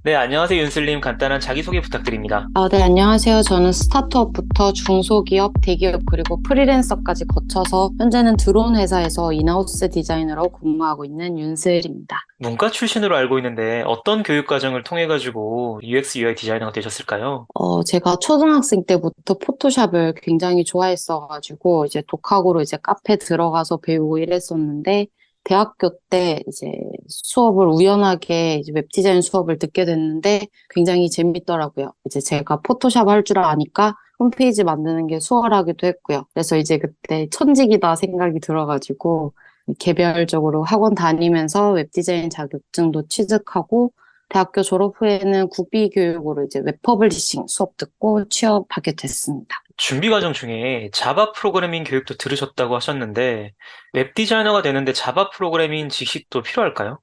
네, 안녕하세요, 윤슬님. 간단한 자기소개 부탁드립니다. 네, 안녕하세요. 저는 스타트업부터 중소기업, 대기업, 그리고 프리랜서까지 거쳐서 현재는 드론 회사에서 인하우스 디자이너로 근무하고 있는 윤슬입니다. 문과 출신으로 알고 있는데 어떤 교육 과정을 통해 가지고 UX, UI 디자이너가 되셨을까요? 제가 초등학생 때부터 포토샵을 굉장히 좋아했어가지고 이제 독학으로 이제 카페 들어가서 배우고 이랬었는데 대학교 때 이제 수업을 우연하게 이제 웹 디자인 수업을 듣게 됐는데 굉장히 재밌더라고요. 이제 제가 포토샵 할 줄 아니까 홈페이지 만드는 게 수월하기도 했고요. 그래서 이제 그때 천직이다 생각이 들어가지고 개별적으로 학원 다니면서 웹 디자인 자격증도 취득하고 대학교 졸업 후에는 국비 교육으로 이제 웹 퍼블리싱 수업 듣고 취업하게 됐습니다. 준비 과정 중에 자바 프로그래밍 교육도 들으셨다고 하셨는데 웹 디자이너가 되는데 자바 프로그래밍 지식도 필요할까요?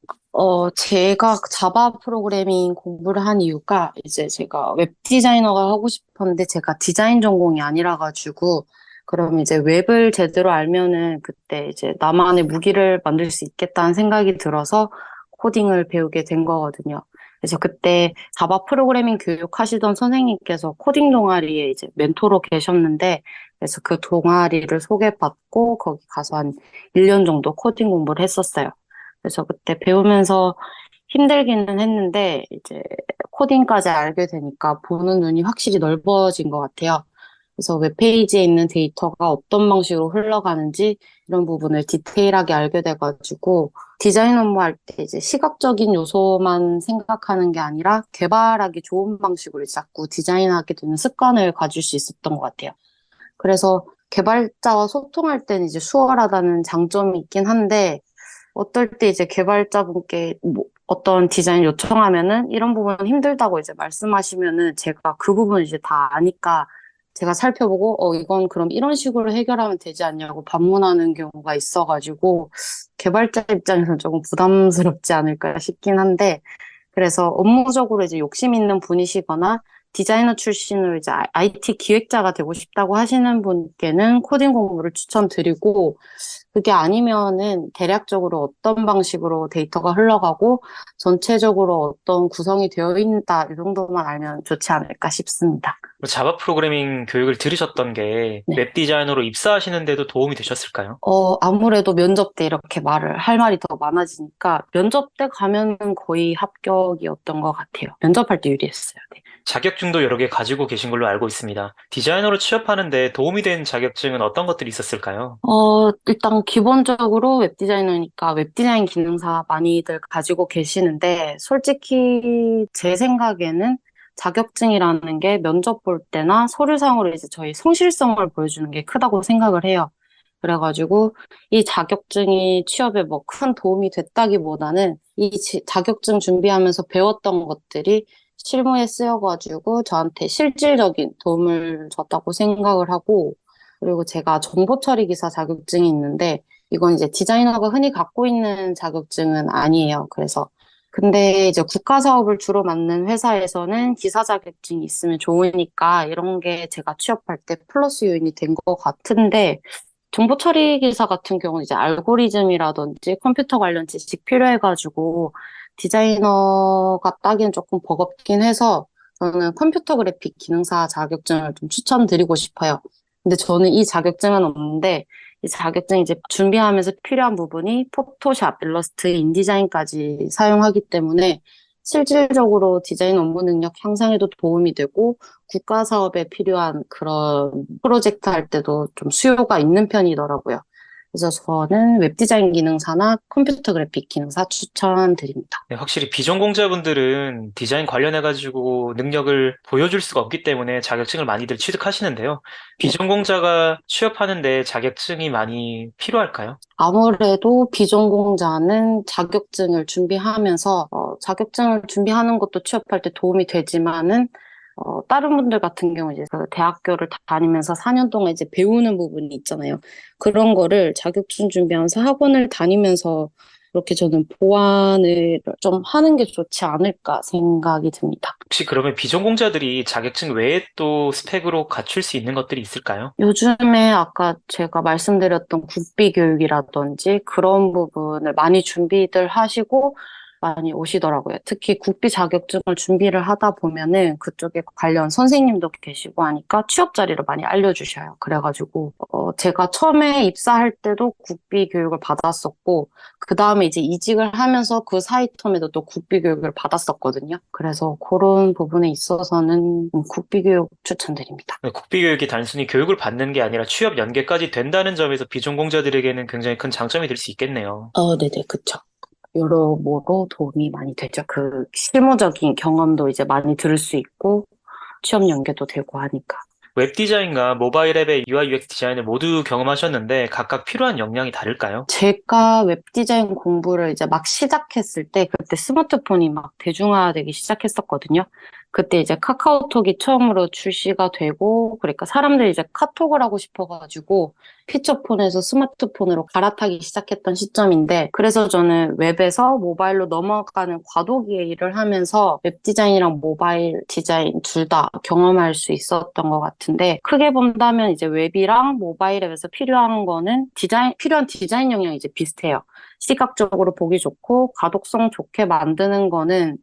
제가 자바 프로그래밍 공부를 한 이유가 이제 제가 웹 디자이너가 하고 싶었는데 제가 디자인 전공이 아니라 가지고 그럼 이제 웹을 제대로 알면은 그때 이제 나만의 무기를 만들 수 있겠다는 생각이 들어서 코딩을 배우게 된 거거든요. 그래서 그때 자바 프로그래밍 교육하시던 선생님께서 코딩 동아리에 이제 멘토로 계셨는데 그래서 그 동아리를 소개받고 거기 가서 한 1년 정도 코딩 공부를 했었어요. 그래서 그때 배우면서 힘들기는 했는데 이제 코딩까지 알게 되니까 보는 눈이 확실히 넓어진 것 같아요. 그래서 웹페이지에 있는 데이터가 어떤 방식으로 흘러가는지 이런 부분을 디테일하게 알게 돼가지고 디자인 업무할 때 이제 시각적인 요소만 생각하는 게 아니라 개발하기 좋은 방식으로 자꾸 디자인하게 되는 습관을 가질 수 있었던 것 같아요. 그래서 개발자와 소통할 때는 이제 수월하다는 장점이 있긴 한데 어떨 때 이제 개발자분께 뭐 어떤 디자인 요청하면은 이런 부분 힘들다고 이제 말씀하시면은 제가 그 부분 이제 다 아니까 제가 살펴보고 이건 그럼 이런 식으로 해결하면 되지 않냐고 반문하는 경우가 있어가지고 개발자 입장에서는 조금 부담스럽지 않을까 싶긴 한데 그래서 업무적으로 이제 욕심 있는 분이시거나 디자이너 출신으로 이제 IT 기획자가 되고 싶다고 하시는 분께는 코딩 공부를 추천드리고 그게 아니면은 대략적으로 어떤 방식으로 데이터가 흘러가고 전체적으로 어떤 구성이 되어 있다 이 정도만 알면 좋지 않을까 싶습니다. 자바 프로그래밍 교육을 들으셨던 게 네. 웹 디자이너로 입사하시는 데도 도움이 되셨을까요? 아무래도 면접 때 이렇게 할 말이 더 많아지니까 면접 때 가면은 거의 합격이었던 것 같아요. 면접할 때 유리했어요. 네. 자격증도 여러 개 가지고 계신 걸로 알고 있습니다. 디자이너로 취업하는데 도움이 된 자격증은 어떤 것들이 있었을까요? 일단 기본적으로 웹디자이너니까 웹디자인 기능사 많이들 가지고 계시는데, 솔직히 제 생각에는 자격증이라는 게 면접 볼 때나 서류상으로 이제 저희 성실성을 보여주는 게 크다고 생각을 해요. 그래가지고 이 자격증이 취업에 뭐 큰 도움이 됐다기보다는 자격증 준비하면서 배웠던 것들이 실무에 쓰여가지고 저한테 실질적인 도움을 줬다고 생각을 하고, 그리고 제가 정보 처리 기사 자격증이 있는데 이건 이제 디자이너가 흔히 갖고 있는 자격증은 아니에요. 그래서 근데 이제 국가 사업을 주로 맡는 회사에서는 기사 자격증이 있으면 좋으니까 이런 게 제가 취업할 때 플러스 요인이 된 것 같은데 정보 처리 기사 같은 경우는 이제 알고리즘이라든지 컴퓨터 관련 지식 필요해가지고 디자이너가 따기엔 조금 버겁긴 해서 저는 컴퓨터 그래픽 기능사 자격증을 좀 추천드리고 싶어요. 근데 저는 이 자격증은 없는데 이 자격증 이제 준비하면서 필요한 부분이 포토샵, 일러스트, 인디자인까지 사용하기 때문에 실질적으로 디자인 업무 능력 향상에도 도움이 되고 국가 사업에 필요한 그런 프로젝트 할 때도 좀 수요가 있는 편이더라고요. 그래서 저는 웹디자인 기능사나 컴퓨터 그래픽 기능사 추천드립니다. 네, 확실히 비전공자분들은 디자인 관련해가지고 능력을 보여줄 수가 없기 때문에 자격증을 많이들 취득하시는데요. 네. 비전공자가 취업하는데 자격증이 많이 필요할까요? 아무래도 비전공자는 자격증을 준비하면서 자격증을 준비하는 것도 취업할 때 도움이 되지만은 다른 분들 같은 경우 이제 그 대학교를 다니면서 4년 동안 이제 배우는 부분이 있잖아요. 그런 거를 자격증 준비하면서 학원을 다니면서 이렇게 저는 보완을 좀 하는 게 좋지 않을까 생각이 듭니다. 혹시 그러면 비전공자들이 자격증 외에 또 스펙으로 갖출 수 있는 것들이 있을까요? 요즘에 아까 제가 말씀드렸던 국비 교육이라든지 그런 부분을 많이 준비들 하시고 많이 오시더라고요. 특히 국비 자격증을 준비를 하다 보면은 그쪽에 관련 선생님도 계시고 하니까 취업 자리를 많이 알려주셔요. 그래가지고 제가 처음에 입사할 때도 국비 교육을 받았었고 그 다음에 이제 이직을 하면서 그 사이 텀에도 또 국비 교육을 받았었거든요. 그래서 그런 부분에 있어서는 국비 교육 추천드립니다. 국비 교육이 단순히 교육을 받는 게 아니라 취업 연계까지 된다는 점에서 비전공자들에게는 굉장히 큰 장점이 될 수 있겠네요. 네네, 그쵸. 여러모로 도움이 많이 되죠. 그 실무적인 경험도 이제 많이 들을 수 있고 취업 연계도 되고 하니까. 웹 디자인과 모바일 앱의 UI UX 디자인을 모두 경험하셨는데 각각 필요한 역량이 다를까요? 제가 웹 디자인 공부를 이제 막 시작했을 때 그때 스마트폰이 막 대중화되기 시작했었거든요. 그때 이제 카카오톡이 처음으로 출시가 되고 그러니까 사람들이 이제 카톡을 하고 싶어가지고 피처폰에서 스마트폰으로 갈아타기 시작했던 시점인데 그래서 저는 웹에서 모바일로 넘어가는 과도기에 일을 하면서 웹 디자인이랑 모바일 디자인 둘 다 경험할 수 있었던 것 같은데 크게 본다면 이제 웹이랑 모바일 앱에서 필요한 거는 필요한 디자인 역량이 이제 비슷해요. 시각적으로 보기 좋고 가독성 좋게 만드는 거는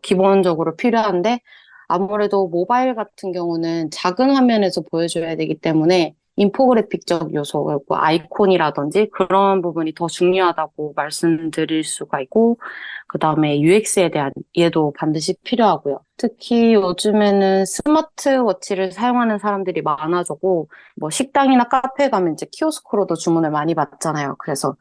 기본적으로 필요한데 아무래도 모바일 같은 경우는 작은 화면에서 보여줘야 되기 때문에 인포그래픽적 요소, 그리고 아이콘이라든지 그런 부분이 더 중요하다고 말씀드릴 수가 있고, 그 다음에 UX에 대한 이해도 반드시 필요하고요. 특히 요즘에는 스마트워치를 사용하는 사람들이 많아졌고, 뭐 식당이나 카페 가면 이제 키오스크로도 주문을 많이 받잖아요. 그래서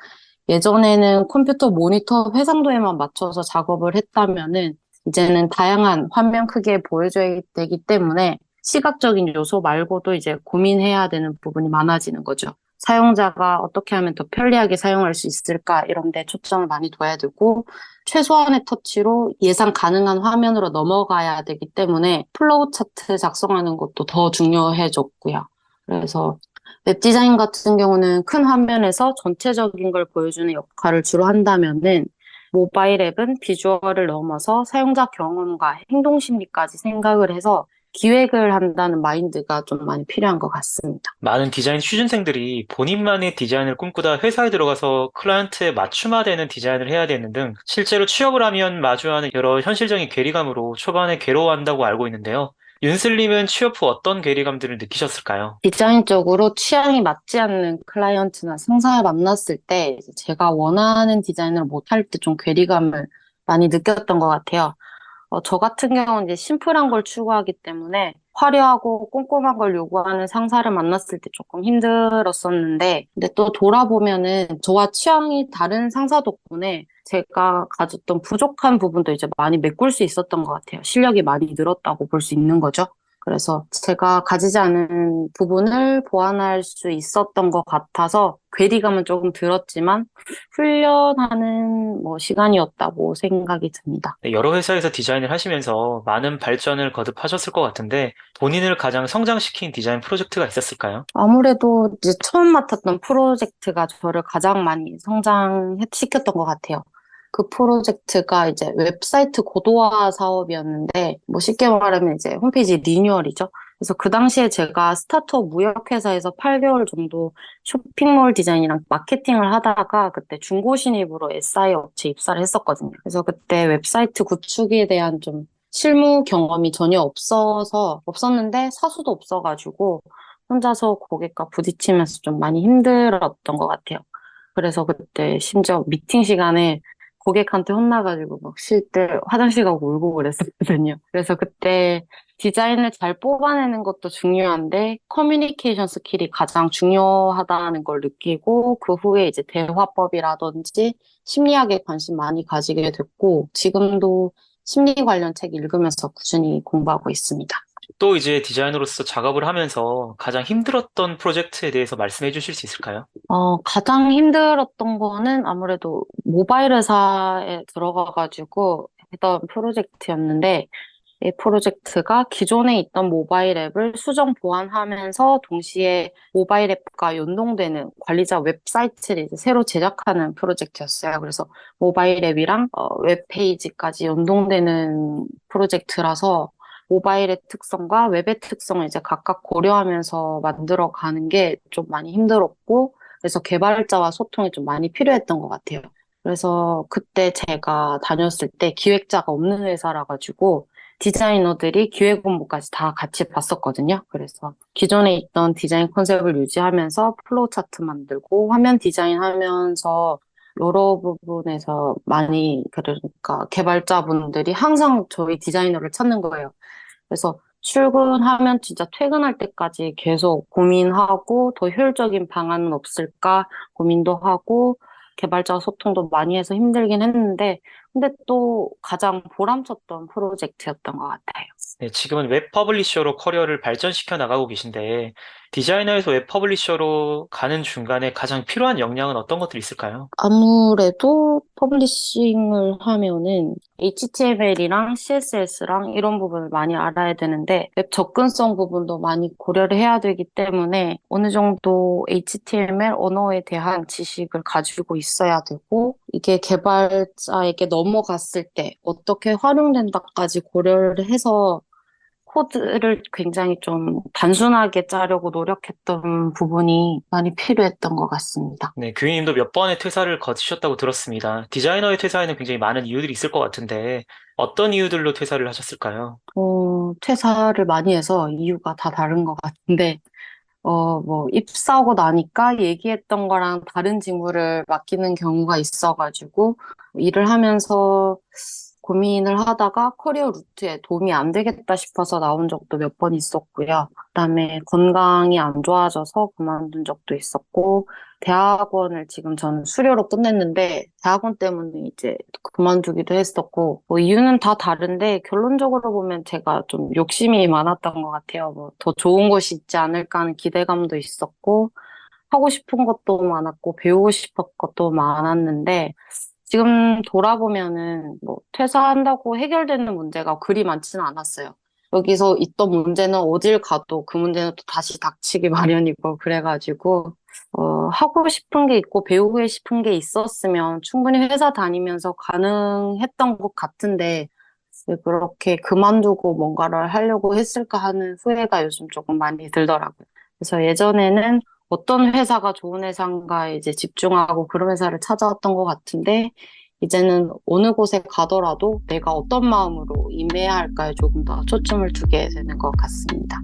예전에는 컴퓨터 모니터 해상도에만 맞춰서 작업을 했다면은 이제는 다양한 화면 크기에 보여줘야 되기 때문에 시각적인 요소 말고도 이제 고민해야 되는 부분이 많아지는 거죠. 사용자가 어떻게 하면 더 편리하게 사용할 수 있을까 이런 데 초점을 많이 둬야 되고 최소한의 터치로 예상 가능한 화면으로 넘어가야 되기 때문에 플로우 차트 작성하는 것도 더 중요해졌고요. 그래서 웹 디자인 같은 경우는 큰 화면에서 전체적인 걸 보여주는 역할을 주로 한다면은 모바일 앱은 비주얼을 넘어서 사용자 경험과 행동 심리까지 생각을 해서 기획을 한다는 마인드가 좀 많이 필요한 것 같습니다. 많은 디자인 취준생들이 본인만의 디자인을 꿈꾸다 회사에 들어가서 클라이언트에 맞춤화되는 디자인을 해야 되는 등 실제로 취업을 하면 마주하는 여러 현실적인 괴리감으로 초반에 괴로워한다고 알고 있는데요. 윤슬님은 취업 후 어떤 괴리감들을 느끼셨을까요? 디자인적으로 취향이 맞지 않는 클라이언트나 상사를 만났을 때 이제 제가 원하는 디자인을 못할 때 좀 괴리감을 많이 느꼈던 것 같아요. 저 같은 경우는 이제 심플한 걸 추구하기 때문에 화려하고 꼼꼼한 걸 요구하는 상사를 만났을 때 조금 힘들었었는데, 근데 또 돌아보면은 저와 취향이 다른 상사 덕분에 제가 가졌던 부족한 부분도 이제 많이 메꿀 수 있었던 것 같아요. 실력이 많이 늘었다고 볼 수 있는 거죠. 그래서 제가 가지지 않은 부분을 보완할 수 있었던 것 같아서 괴리감은 조금 들었지만 훈련하는 뭐 시간이었다고 생각이 듭니다. 네, 여러 회사에서 디자인을 하시면서 많은 발전을 거듭하셨을 것 같은데 본인을 가장 성장시킨 디자인 프로젝트가 있었을까요? 아무래도 이제 처음 맡았던 프로젝트가 저를 가장 많이 성장시켰던 것 같아요. 그 프로젝트가 이제 웹사이트 고도화 사업이었는데, 뭐 쉽게 말하면 이제 홈페이지 리뉴얼이죠. 그래서 그 당시에 제가 스타트업 무역회사에서 8개월 정도 쇼핑몰 디자인이랑 마케팅을 하다가 그때 중고 신입으로 SI 업체 입사를 했었거든요. 그래서 그때 웹사이트 구축에 대한 좀 실무 경험이 전혀 없었는데 사수도 없어가지고 혼자서 고객과 부딪히면서 좀 많이 힘들었던 것 같아요. 그래서 그때 심지어 미팅 시간에 고객한테 혼나가지고 막 쉴 때 화장실 가고 울고 그랬었거든요. 그래서 그때 디자인을 잘 뽑아내는 것도 중요한데 커뮤니케이션 스킬이 가장 중요하다는 걸 느끼고 그 후에 이제 대화법이라든지 심리학에 관심 많이 가지게 됐고 지금도 심리 관련 책 읽으면서 꾸준히 공부하고 있습니다. 또 이제 디자이너로서 작업을 하면서 가장 힘들었던 프로젝트에 대해서 말씀해 주실 수 있을까요? 가장 힘들었던 거는 아무래도 모바일 회사에 들어가가지고 했던 프로젝트였는데, 이 프로젝트가 기존에 있던 모바일 앱을 수정 보완하면서 동시에 모바일 앱과 연동되는 관리자 웹사이트를 이제 새로 제작하는 프로젝트였어요. 그래서 모바일 앱이랑 웹페이지까지 연동되는 프로젝트라서 모바일의 특성과 웹의 특성을 이제 각각 고려하면서 만들어 가는 게 좀 많이 힘들었고, 그래서 개발자와 소통이 좀 많이 필요했던 것 같아요. 그래서 그때 제가 다녔을 때 기획자가 없는 회사라 가지고 디자이너들이 기획 업무까지 다 같이 봤었거든요. 그래서 기존에 있던 디자인 컨셉을 유지하면서 플로우 차트 만들고 화면 디자인하면서 여러 부분에서 많이 그러니까 개발자분들이 항상 저희 디자이너를 찾는 거예요. 그래서 출근하면 진짜 퇴근할 때까지 계속 고민하고 더 효율적인 방안은 없을까 고민도 하고 개발자 소통도 많이 해서 힘들긴 했는데 근데 또 가장 보람찼던 프로젝트였던 것 같아요. 네, 지금은 웹 퍼블리셔로 커리어를 발전시켜 나가고 계신데, 디자이너에서 웹 퍼블리셔로 가는 중간에 가장 필요한 역량은 어떤 것들이 있을까요? 아무래도 퍼블리싱을 하면은 HTML이랑 CSS랑 이런 부분을 많이 알아야 되는데 웹 접근성 부분도 많이 고려를 해야 되기 때문에 어느 정도 HTML 언어에 대한 지식을 가지고 있어야 되고 이게 개발자에게 넘어갔을 때 어떻게 활용된다까지 고려를 해서 코드를 굉장히 좀 단순하게 짜려고 노력했던 부분이 많이 필요했던 것 같습니다. 네, 교수님도 몇 번의 퇴사를 거치셨다고 들었습니다. 디자이너의 퇴사에는 굉장히 많은 이유들이 있을 것 같은데, 어떤 이유들로 퇴사를 하셨을까요? 퇴사를 많이 해서 이유가 다 다른 것 같은데, 뭐, 입사하고 나니까 얘기했던 거랑 다른 직무를 맡기는 경우가 있어가지고, 일을 하면서 고민을 하다가 커리어 루트에 도움이 안 되겠다 싶어서 나온 적도 몇 번 있었고요. 그다음에 건강이 안 좋아져서 그만둔 적도 있었고, 대학원을 지금 저는 수료로 끝냈는데, 대학원 때문에 이제 그만두기도 했었고, 뭐 이유는 다 다른데, 결론적으로 보면 제가 좀 욕심이 많았던 것 같아요. 뭐 더 좋은 곳이 있지 않을까 하는 기대감도 있었고, 하고 싶은 것도 많았고, 배우고 싶은 것도 많았는데, 지금 돌아보면은 뭐 퇴사한다고 해결되는 문제가 그리 많지는 않았어요. 여기서 있던 문제는 어딜 가도 그 문제는 또 다시 닥치기 마련이고 그래가지고 하고 싶은 게 있고 배우고 싶은 게 있었으면 충분히 회사 다니면서 가능했던 것 같은데 왜 그렇게 그만두고 뭔가를 하려고 했을까 하는 후회가 요즘 조금 많이 들더라고요. 그래서 예전에는 어떤 회사가 좋은 회사인가 이제 집중하고 그런 회사를 찾아왔던 것 같은데, 이제는 어느 곳에 가더라도 내가 어떤 마음으로 임해야 할까에 조금 더 초점을 두게 되는 것 같습니다.